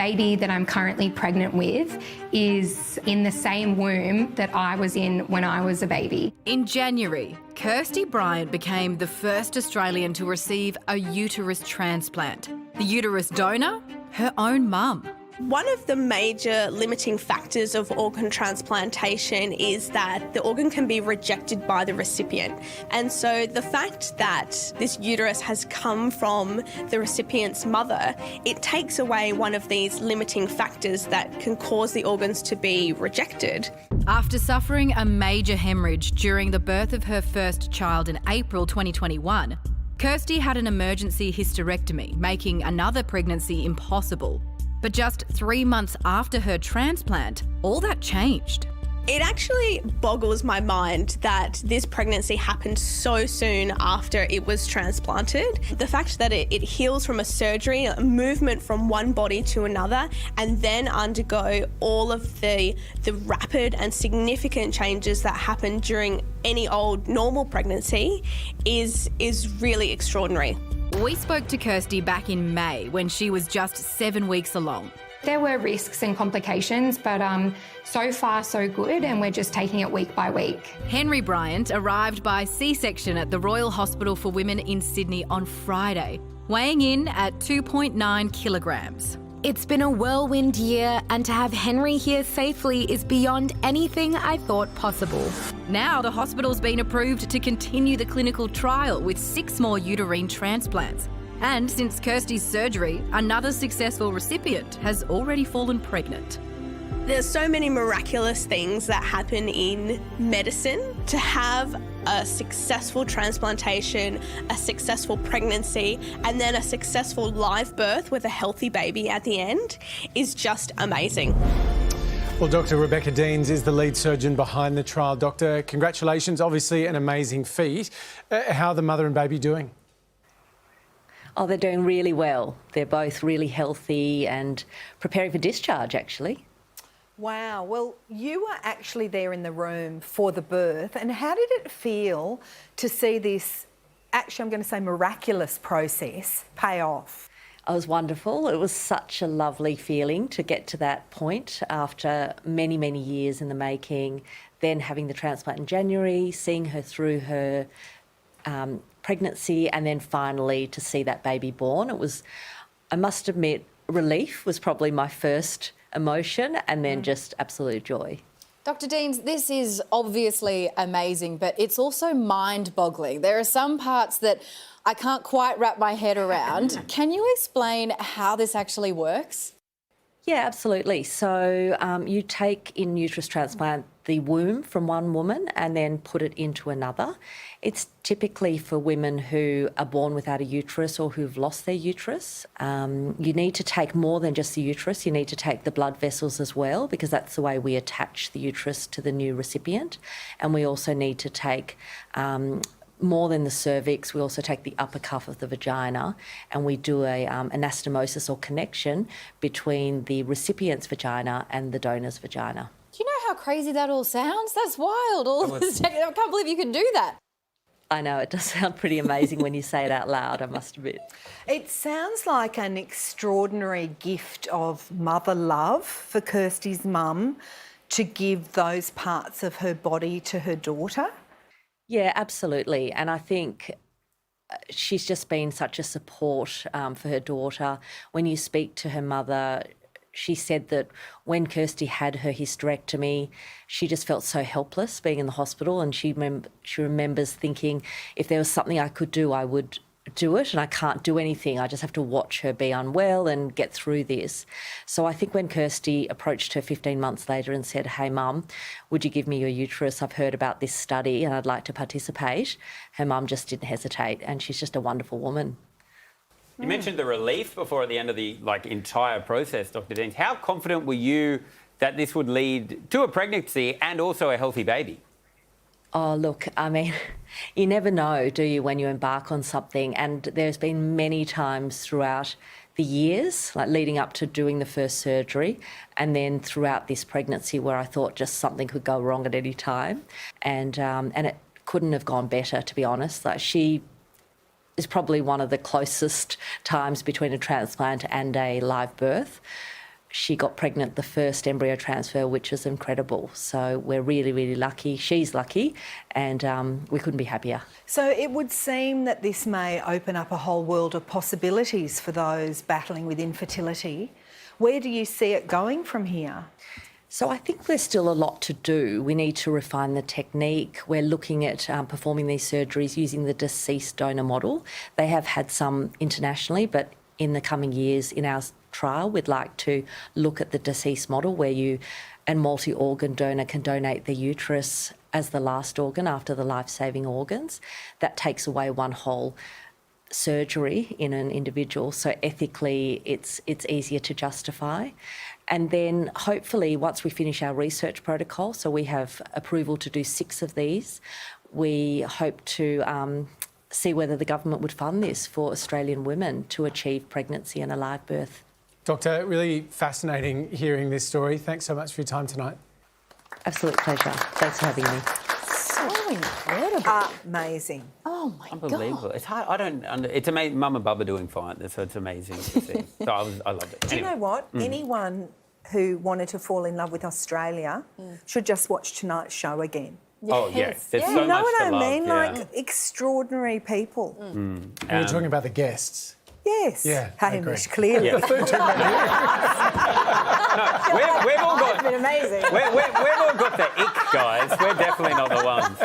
baby that I'm currently pregnant with is in the same womb that I was in when I was a baby. In January, Kirsty Bryant became the first Australian to receive a uterus transplant. The uterus donor? Her own mum. One of the major limiting factors of organ transplantation is that the organ can be rejected by the recipient. And so the fact that this uterus has come from the recipient's mother, it takes away one of these limiting factors that can cause the organs to be rejected. After suffering a major hemorrhage during the birth of her first child in April 2021, Kirsty had an emergency hysterectomy, making another pregnancy impossible. But just 3 months after her transplant, all that changed. It actually boggles my mind that this pregnancy happened so soon after it was transplanted. The fact that it heals from a surgery, a movement from one body to another, and then undergo all of the rapid and significant changes that happen during any old normal pregnancy is really extraordinary. We spoke to Kirsty back in May when she was just 7 weeks along. There were risks and complications, but so far so good, and we're just taking it week by week. Henry Bryant arrived by C-section at the Royal Hospital for Women in Sydney on Friday, weighing in at 2.9 kilograms. It's been a whirlwind year, and to have Henry here safely is beyond anything I thought possible. Now the hospital's been approved to continue the clinical trial with 6 more uterine transplants. And since Kirsty's surgery, another successful recipient has already fallen pregnant. There's so many miraculous things that happen in medicine. To have a successful transplantation, a successful pregnancy, and then a successful live birth with a healthy baby at the end is just amazing. Well, Dr. Rebecca Deans is the lead surgeon behind the trial. Doctor, congratulations. Obviously an amazing feat. How are the mother and baby doing? Oh, they're doing really well. They're both really healthy and preparing for discharge, actually. Wow. Well, you were actually there in the room for the birth. And how did it feel to see this, actually, I'm going to say miraculous process pay off? It was wonderful. It was such a lovely feeling to get to that point after many, many years in the making, then having the transplant in January, seeing her through her pregnancy, and then finally to see that baby born. It was, I must admit, relief was probably my first emotion, and then just absolute joy. Dr. Deans, this is obviously amazing, but it's also mind-boggling. There are some parts that I can't quite wrap my head around. Can you explain how this actually works? Yeah, absolutely. So you take in uterus transplant the womb from one woman and then put it into another. It's typically for women who are born without a uterus or who've lost their uterus. You need to take more than just the uterus. You need to take the blood vessels as well, because that's the way we attach the uterus to the new recipient. And we also need to take more than the cervix. We also take the upper cuff of the vagina, and we do a anastomosis or connection between the recipient's vagina and the donor's vagina. Do you know how crazy that all sounds? That's wild. I can't believe you can do that. I know, it does sound pretty amazing when you say it out loud, I must admit. It sounds like an extraordinary gift of mother love for Kirsty's mum to give those parts of her body to her daughter. Yeah, absolutely. And I think she's just been such a support for her daughter. When you speak to her mother, she said that when Kirsty had her hysterectomy, she just felt so helpless being in the hospital, and she remembers thinking, if there was something I could do, I would do it, and I can't do anything. I just have to watch her be unwell and get through this. So I think when Kirsty approached her 15 months later and said, "Hey, Mum, would you give me your uterus? I've heard about this study and I'd like to participate," her mum just didn't hesitate, and she's just a wonderful woman. You mentioned the relief before at the end of the entire process, Dr. Deans. How confident were you that this would lead to a pregnancy and also a healthy baby? Oh, look, I mean, you never know, do you, when you embark on something? And there's been many times throughout the years, like leading up to doing the first surgery, and then throughout this pregnancy where I thought just something could go wrong at any time. And it couldn't have gone better, to be honest. Like, she is probably one of the closest times between a transplant and a live birth. she got pregnant the first embryo transfer, which is incredible. So we're really, really lucky. She's lucky, and we couldn't be happier. So it would seem that this may open up a whole world of possibilities for those battling with infertility. Where do you see it going from here? So I think there's still a lot to do. We need to refine the technique. We're looking at performing these surgeries using the deceased donor model. They have had some internationally, but in the coming years in our trial, we'd like to look at the deceased model where a multi-organ donor can donate the uterus as the last organ after the life-saving organs. That takes away one whole surgery in an individual, so ethically it's easier to justify. And then hopefully once we finish our research protocol, so we have approval to do 6 of these, we hope to see whether the government would fund this for Australian women to achieve pregnancy and a live birth. Doctor, really fascinating hearing this story. Thanks so much for your time tonight. Absolute pleasure. Thanks for having me. So incredible. Amazing. Oh my Unbelievable. God. It's hard. It's amazing. Mum and Bub are doing fine, so it's amazing to see. So I loved it. Do you know what? Anyone who wanted to fall in love with Australia should just watch tonight's show again. Oh, yes. There's so You know much what to I love, mean? yeah. Like extraordinary people. And we're talking about the guests. Yes. Yeah, I agree. Hamish, clearly. Yeah. We've all got. It's been amazing. We've all got the ick, guys. We're definitely not the ones.